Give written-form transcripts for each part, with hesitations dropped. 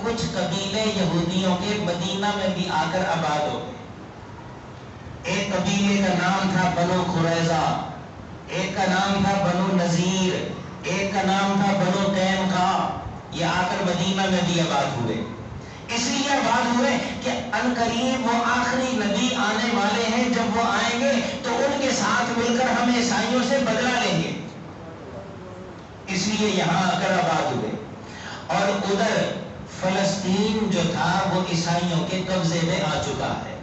کچھ قبیلے یہودیوں کے مدینہ میں بھی آ کر آباد ہو گئے۔ ایک قبیلے کا نام تھا بنو قریظہ، ایک کا نام تھا بنو نذیر، ایک کا نام تھا بنو قینقاع۔ یہ آ کر مدینہ میں بھی آباد ہوئے۔ اس لیے آباد ہوئے کہ عنقریب وہ آخری نبی آنے والے ہیں، جب وہ آئیں گے تو ان کے ساتھ مل کر ہم عیسائیوں سے بدلہ لیں گے، اس لیے یہاں آ کر آباد ہوئے۔ اور ادھر فلسطین جو تھا وہ عیسائیوں کے قبضے میں آ چکا ہے۔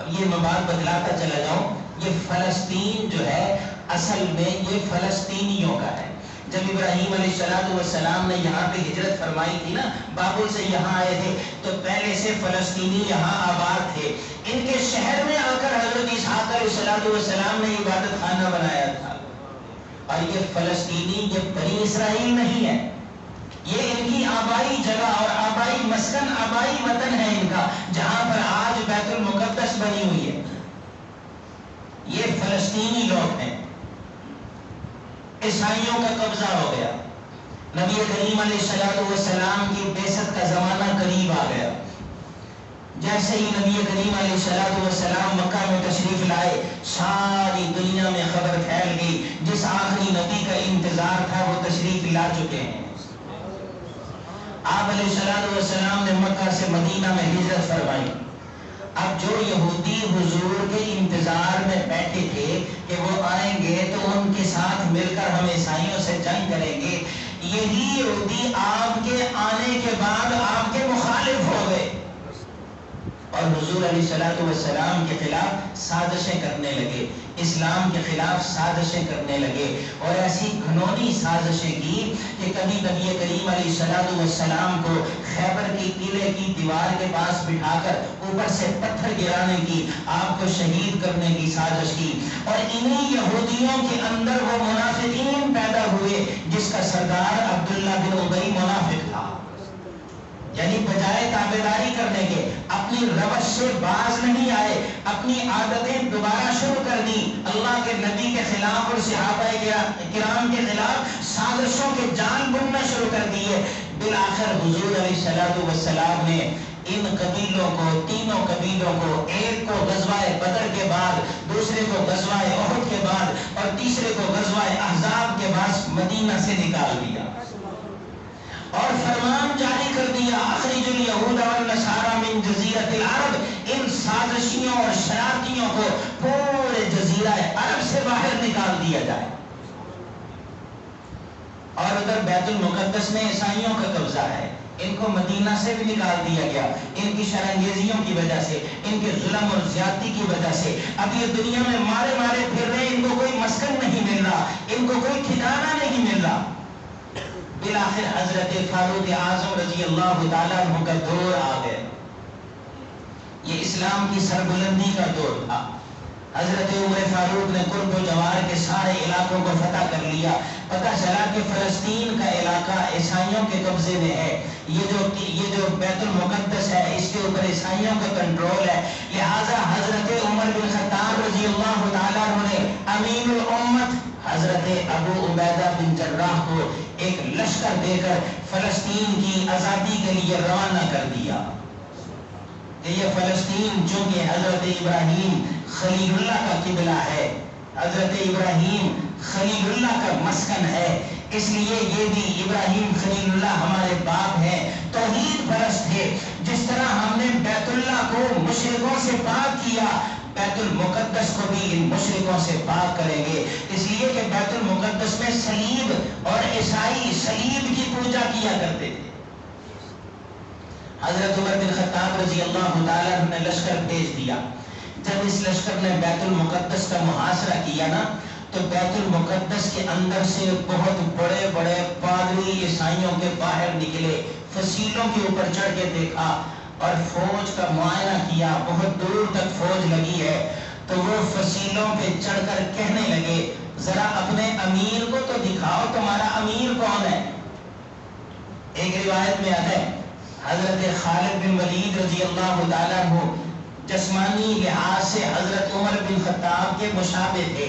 اب یہ میں بات بتلاتا چلا جاؤں، یہ فلسطین جو ہے اصل میں یہ فلسطینیوں کا ہے۔ جب ابراہیم علیہ السلام نے یہاں پہ ہجرت فرمائی تھی نا، بابل سے یہاں آئے تھے، تو پہلے سے فلسطینی یہاں آباد تھے۔ ان کے شہر میں آ کر حضرت اسحاق علیہ السلام نے عبادت خانہ بنایا تھا۔ اور یہ فلسطینی یہ بنی اسرائیل نہیں ہے، یہ ان کی آبائی جگہ اور آبائی مسکن، آبائی وطن ہے ان کا، جہاں پر آج بیت المقدس بنی ہوئی ہے۔ یہ فلسطینی لوگ ہیں۔ عیسائیوں کا قبضہ ہو گیا۔ نبی کریم علیہ السلام کی بعثت کا زمانہ قریب آ گیا۔ جیسے ہی نبی کریم علیہ السلام مکہ میں تشریف لائے، ساری دنیا میں خبر پھیل گئی، جس آخری نبی کا انتظار تھا وہ تشریف لا چکے ہیں۔ آپ علیہ السلام نے مکہ سے مدینہ میں ہجرت فرمائی۔ اب جو یہودی حضور کے انتظار میں بیٹھے تھے کہ وہ آئیں گے تو ان کے ساتھ مل کر ہم عیسائیوں سے جنگ کریں گے، یہی یہودی آپ کے آنے کے بعد آپ کے مخالف ہو گئے اور حضور علیہ السلام کے خلاف سازشیں کرنے لگے، اسلام کے خلاف سازشیں کرنے لگے، اور ایسی گھنونی سازشیں کی کہ کبھی نبی کریم علیہ السلام کو خیبر کی قلعے کی دیوار کے پاس بٹھا کر اوپر سے پتھر گرانے کی، آپ کو شہید کرنے کی سازش کی۔ اور انہی یہودیوں کے اندر وہ منافقین پیدا ہوئے جس کا سردار عبداللہ بن ابی منافق تھا۔ یعنی بجائے تابعداری کرنے کے اپنی روش سے باز نہیں آئے، اپنی عادتیں دوبارہ شروع کر دی، اللہ کے نبی کے خلاف اور صحابہ کرام کے خلاف سازشوں کے جال بننا شروع کر دیے۔ بالآخر حضور علیہ السلام نے ان قبیلوں کو، تینوں قبیلوں کو، ایک کو غزوہ بدر کے بعد، دوسرے کو غزوہ احد کے بعد اور تیسرے کو غزوہ احزاب کے بعد مدینہ سے نکال دیا اور فرمان جاری کر دیا، اخرج الیہود والنصارى من جزیرۃ العرب، ان سازشیوں اور شرارتیوں کو پورے جزیرہ عرب سے باہر نکال دیا جائے۔ اور ادھر بیت المقدس میں عیسائیوں کا قبضہ ہے، ان کو مدینہ سے بھی نکال دیا گیا، ان کی شرانگیزیوں کی وجہ سے، ان کے ظلم اور زیادتی کی وجہ سے۔ اب یہ دنیا میں مارے مارے پھر رہے، ان کو کوئی مسکن نہیں مل رہا، ان کو کوئی ٹھکانہ نہیں مل رہا۔ بالآخر حضرت فاروق اعظم رضی اللہ تعالیٰ عنہ کا دور آ گیا۔ یہ اسلام کی سربلندی کا دور تھا۔ حضرت عمر فاروق نے قرب و جوار کے سارے علاقوں کو فتح کر لیا۔ پتہ چلا کہ فلسطین کا علاقہ عیسائیوں کے قبضے میں ہے، یہ جو بیت المقدس ہے اس کے اوپر عیسائیوں کا کنٹرول ہے، لہذا حضرت عمر بن خطاب رضی اللہ تعالیٰ عنہ نے امین الامت حضرت ابو عبیدہ بن جراح کو ایک لشکر دے کر فلسطین کی آزادی کے لیے روانہ کر دیا کہ یہ فلسطین چونکہ حضرت ابراہیم خلیل اللہ کا قبلہ ہے، حضرت ابراہیم خلیل اللہ کا مسکن ہے، اس لیے یہ بھی ابراہیم خلیل اللہ ہمارے باپ ہیں، توحید پرست ہے۔ جس طرح ہم نے بیت اللہ کو مشرکوں سے پاک کیا، بیت المقدس کو بھی ان مشرکوں سے پاک کریں گے، اس لیے کہ بیت المقدس میں صلیب اور عیسائی صلیب کی پوجا کیا کرتے تھے۔ حضرت عمر بن خطاب رضی اللہ تعالیٰ نے لشکر بھیج دیا۔ جب اس لشکر نے بیت المقدس کا محاصرہ کیا نا، تو بیت المقدس کے اندر سے بہت بڑے بڑے پادری عیسائیوں کے باہر نکلے، فصیلوں کے اوپر چڑھ کے دیکھا اور فوج کا معائنہ کیا، بہت دور تک فوج لگی ہے، تو وہ فصیلوں پہ چڑھ کر کہنے لگے ذرا اپنے امیر کو تو دکھاؤ، تمہارا امیر کون ہے؟ ایک روایت میں آتا ہے حضرت خالد بن ولید رضی اللہ تعالیٰ عنہ جسمانی لحاظ سے حضرت عمر بن خطاب کے مشابہ تھے،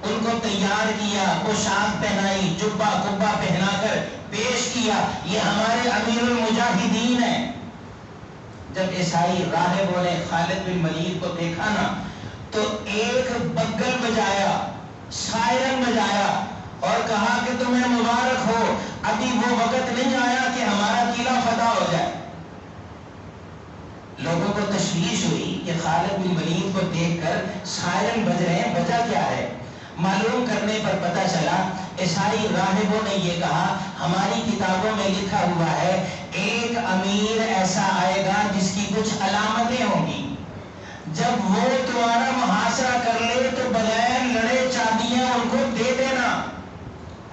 ان کو تیار کیا، پوشاک پہنائی، جبہ کبا پہنا کر پیش کیا، یہ ہمارے امیر المجاہدین ہیں۔ جب عیسائی راہبوں نے خالد بن ولید کو دیکھا نا تو ایک بگل بجایا، سائرن بجایا اور کہا کہ تمہیں مبارک ہو، ابھی وہ وقت نہیں آیا کہ ہمارا قلعہ فتح ہو جائے۔ لوگوں کو تشویش ہوئی کہ خالد بن ولید کو دیکھ کر سائرن بج رہے ہیں، وجہ کیا ہے؟ معلوم کرنے پر پتہ چلا عیسائی راہبوں نے یہ کہا ہماری کتابوں میں لکھا ہوا ہے ایک امیر ایسا آئے گا جس کی کچھ علامتیں ہوں گی، جب وہ تمہارا محاصرہ کر لے تو بغیر لڑے چابیاں ان کو دے دینا،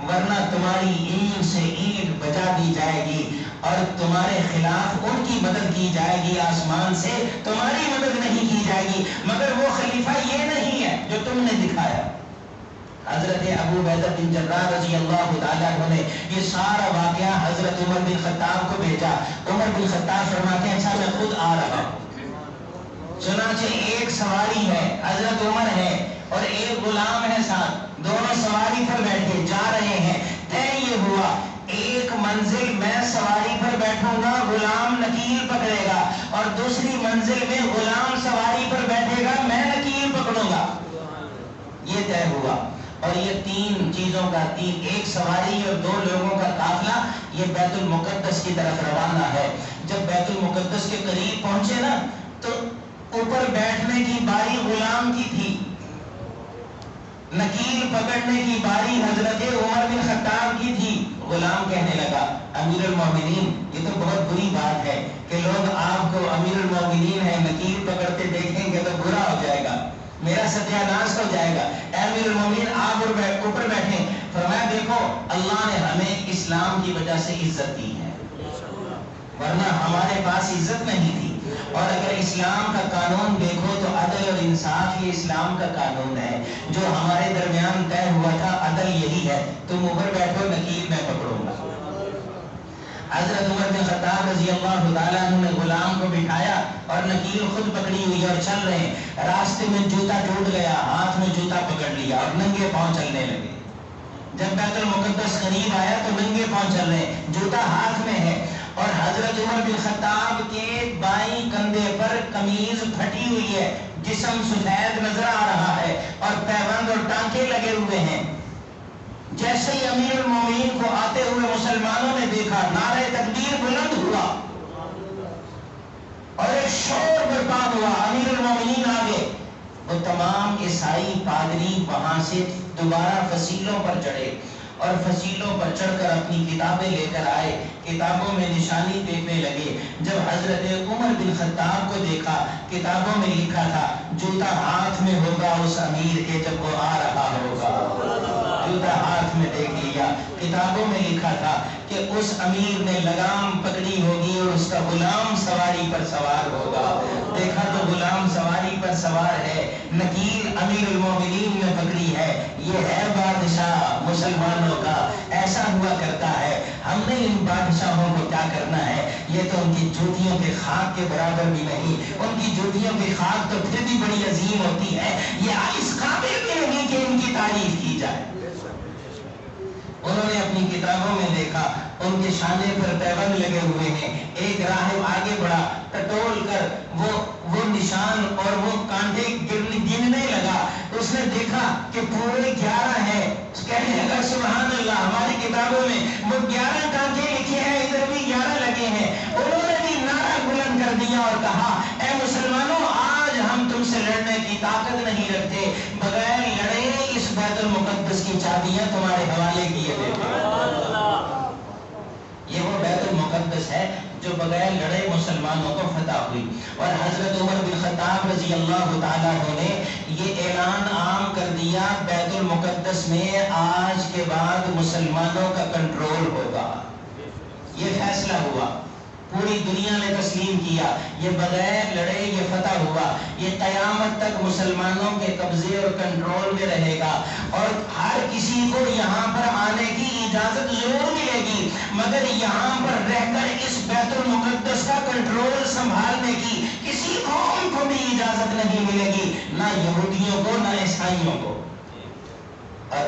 ورنہ تمہاری اینٹ سے اینٹ بجا دی جائے گی اور تمہارے خلاف ان کی مدد کی جائے گی، آسمان سے تمہاری مدد نہیں کی جائے گی، مگر وہ خلیفہ یہ نہیں ہے جو تم نے دکھایا۔ حضرت ابو عبیدہ بن جراح رضی اللہ تعالیٰ عنہ نے یہ سارا واقعہ حضرت عمر بن خطاب کو بھیجا۔ عمر بن خطاب فرماتے ہیں اچھا میں خود آ رہا ہوں۔ چنانچہ ایک سواری ہے، حضرت عمر ہے اور ایک غلام ہے ساتھ، دونوں سواری پر بیٹھے جا رہے ہیں۔ طے یہ ہوا ایک منزل میں سواری پر بیٹھوں گا، غلام نکیل پکڑے گا، اور دوسری منزل میں غلام سواری پر بیٹھے گا، میں نکیل پکڑوں گا۔ یہ طے ہوا اور یہ تین چیزوں کا ایک سواری اور دو لوگوں کا قافلہ یہ بیت المقدس کی طرف روانہ ہے۔ جب بیت المقدس کے قریب پہنچے نا تو اوپر بیٹھنے کی باری غلام کی تھی، نکیل پکڑنے کی باری حضرت عمر بن خطاب کی تھی۔ غلام کہنے لگا امیر المومنین یہ تو بہت بری بات ہے کہ لوگ آپ کو امیر المومنین ہے نکیل پکڑتے دیکھیں گے تو برا ہو جائے گا، میرا ستیہ ناش ہو جائے گا، اے امیر المومنین آپ اوپر بیٹھیں۔ فرمایا دیکھو اللہ نے ہمیں اسلام کی وجہ سے عزت دی ہے، ورنہ ہمارے پاس عزت نہیں تھی، اور اگر اسلام کا قانون دیکھو تو عدل اور انصاف یہ اسلام کا قانون ہے، جو ہمارے درمیان طے ہوا تھا عدل یہی ہے، تم اوپر بیٹھو نکیل میں پکڑوں گا۔ حضرت عمر بن خطاب رضی اللہ تعالیٰ عنہ نے غلام کو بٹھایا اور نکیل خود پکڑی ہوئی اور چل رہے ہیں۔ راستے میں جوتا ٹوٹ گیا، ہاتھ میں جوتا پکڑ لیا اور ننگے پاؤں چلنے لگے۔ جب بیت المقدس قریب آیا تو ننگے پاؤں چل رہے ہیں، جوتا ہاتھ میں ہے، اور حضرت عمر بن خطاب کے بائیں کندھے پر قمیض پھٹی ہوئی ہے، جسم سفید نظر آ رہا ہے اور پیوند اور ٹانکے لگے ہوئے ہیں۔ جیسے ہی امیر المومنین کو آتے ہوئے مسلمانوں نے دیکھا نعرہ تکبیر بلند ہوا اور ایک شور برپا ہوا، امیر المومنین آگے۔ وہ تمام عیسائی پادری وہاں سے دوبارہ فصیلوں پر چڑھے اور فصیلوں پر چڑھ کر اپنی کتابیں لے کر آئے، کتابوں میں نشانی دیکھنے لگے۔ جب حضرت عمر بن خطاب کو دیکھا کتابوں میں لکھا تھا جوتا ہاتھ میں ہوگا اس امیر کے جب وہ آ رہا ہوگا، جوتا ہاتھ میں دیکھ لیا، کتابوں میں لکھا تھا کہ اس امیر نے لگام پکڑی ہوگی اور اس کا غلام سواری پر سوار ہوگا۔ دیکھا تو غلام سواری پر سوار ہے، نکیل امیر المومنین نے پکڑی ہے، یہ ہے بادشاہ مسلمانوں کا، ایسا ہوا کرتا ہے۔ ہم نے ان بادشاہوں کو کیا کرنا ہے، یہ تو ان کی جوتیوں کے خاک کے برابر بھی نہیں، ان کی جوتیوں کی خاک تو پھر بھی بڑی عظیم ہوتی ہے، یہ اس قابل بھی نہیں کہ ان کی تعریف کی جائے۔ انہوں نے اپنی کتابوں میں دیکھا ان کے شانے پر پیوند لگے ہوئے ہیں۔ ایک راہب آگے بڑھا، ٹٹول کر وہ نشان اور وہ کانٹے گننے لگا، اس نے دیکھا کہ پورے 11 ہیں، کہنے لگا سبحان اللہ، ہماری کتابوں میں وہ 11 کانٹے لکھے ہیں، ادھر بھی 11 لگے ہیں۔ انہوں نے بھی نعرہ بلند کر دیا اور کہا اے مسلمانوں آج ہم تم سے لڑنے کی طاقت نہیں رکھتے، بغیر لڑے اس بیت المقدس کی چابیاں تمہارے حوالے کیے دیتے ہیں۔ یہ وہ بیت المقدس ہے جو بغیر لڑے مسلمانوں کو فتح ہوئی، اور حضرت عمر بن خطاب رضی اللہ تعالیٰ عنہ نے یہ اعلان عام کر دیا بیت المقدس میں آج کے بعد مسلمانوں کا کنٹرول ہوگا۔ یہ فیصلہ ہوا، پوری دنیا نے تسلیم کیا، یہ بغیر لڑے یہ فتح ہوا، یہ قیامت تک مسلمانوں کے قبضے اور کنٹرول میں رہے گا، اور ہر کسی کو یہاں پر آنے کی اجازت ضرور ملے گی، مگر یہاں پر رہ کر اس بیت المقدس کا کنٹرول سنبھالنے کی کسی قوم کو بھی اجازت نہیں ملے گی، نہ یہودیوں کو نہ عیسائیوں کو۔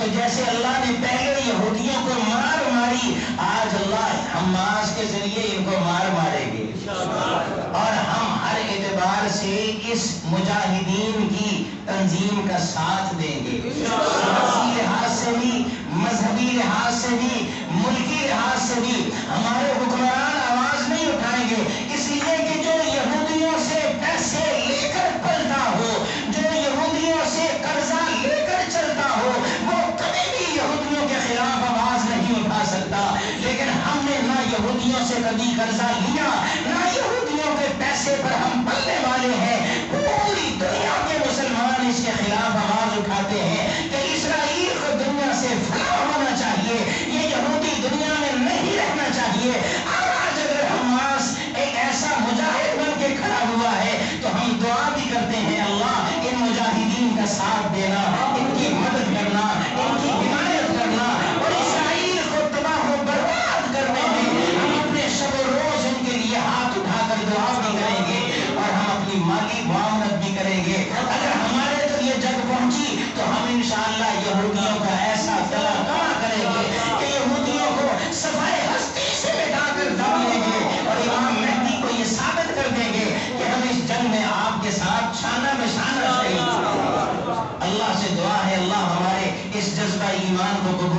تو جیسے اللہ نے پہلے یہودیوں کو مار ماری، آج اللہ حماس کے ذریعے ان کو مار مارے گے، اور ہم ہر اعتبار سے اس مجاہدین کی تنظیم کا ساتھ دیں گے، سیاسی لحاظ سے بھی، مذہبی لحاظ سے بھی، ملکی لحاظ سے بھی۔ ہمارے حکمران آواز نہیں اٹھائیں گے، اس لیے کہ جو یہودیوں سے پیسے لے کر پلتا ہو، جو یہودیوں سے قرضہ لے کر چلتا ہو، وہ کبھی بھی یہودیوں کے خلاف آواز نہیں اٹھا سکتا۔ لیکن ہم نے نہ یہودیوں سے کبھی قرضہ لیا، نہ یہودیوں کے پیسے پر ہم پلنے والے ہیں۔ پوری دنیا کے مسلمان اس کے خلاف آواز اٹھاتے ہیں کہ اسرائیل کو دنیا سے فنا ہونا چاہیے، یہ یہودی دنیا میں نہیں رہنا چاہیے۔ آج اگر حماس ایک ایسا مجاہد بن کے کھڑا ہوا ہے تو ہم دعا بھی کرتے ہیں، اللہ ان مجاہدین کا ساتھ دینا، ان کی مدد کرنا، ان کی حمایت کرنا، اور اسرائیل کو تباہ و برباد کرنے میں ہم اپنے شب و روز ان کے لیے ہاتھ اٹھا کر دعا بھی کریں گے، اور ہم اپنی مالی معاونت بھی کریں گے۔ اگر ہمارے تو یہ جگ پہنچی تو ہم انشاءاللہ یہودیوں کا ایسا گلا کما کریں گے کہ یہودیوں کو صفائے ہستی سے مٹا کر ڈال دیں گے، اور امام مہدی کو یہ ثابت کر دیں گے کہ ہم اس جنگ میں آپ کے ساتھ شانہ بہ شانہ شہید ہوئے۔ اللہ سے دعا ہے اللہ ہمارے اس جذبہ ایمان کو قبول